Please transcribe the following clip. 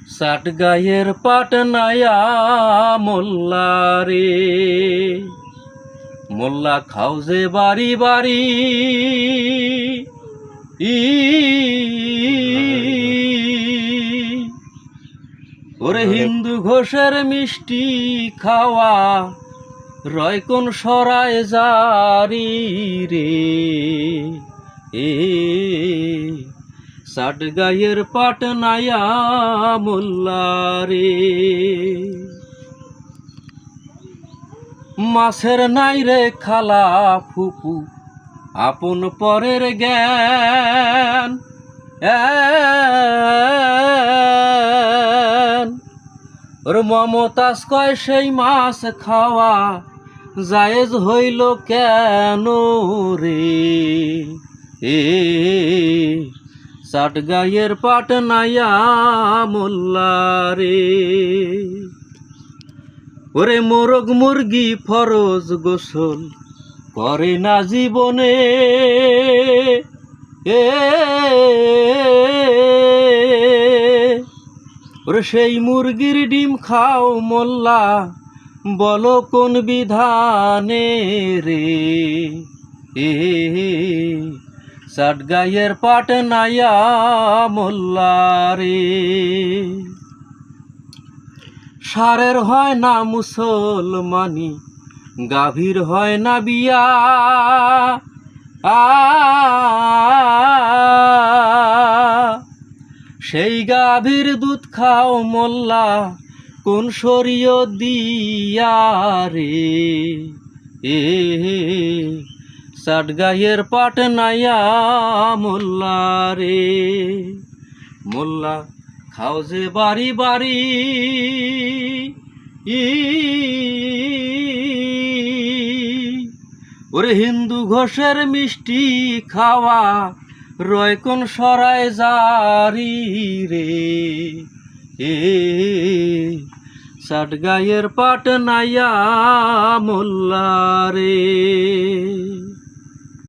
ষাট গায়ের পাটনায়া মোল্লা রে, মোল্লা খাও যে বাড়ি বাড়ি, ওরে হিন্দু ঘোষের মিষ্টি খাওয়া রয় কোন সরায় জারি রে, ষাট গায়ের পাটনায়া মোল্লা রে। মাছের নাই রে খালা ফুপু আপন পরের জ্ঞান, ওর মমতাজ কয় সেই মাছ খাওয়া জায়েজ হইল কেন রে, ষাট গায়ের পাটনায়া মোল্লা রে। ওরে মোরগ মুরগি ফরজ গোসল করে না জীবনে, ওরে সেই মুরগির ডিম খাও মোল্লা বলো কোন বিধানে রে, ষাট গায়ের পাটনায়া মোল্লা রে। সারের হয় না মুসলমানি, গাভীর হয় না বিয়া, সেই গাভীর দুধ খাও মোল্লা কোন শরীয়ত দিয়া রে, ষাট গায়ের পাটনায়া মোল্লা রে। মোল্লা খাও যে বাড়ি বাড়ি, ওরে হিন্দু ঘোষের মিষ্টি খাওয়া রয় কোন সরায় জারি রে, ষাট গায়ের পাটনায়া মোল্লা রে।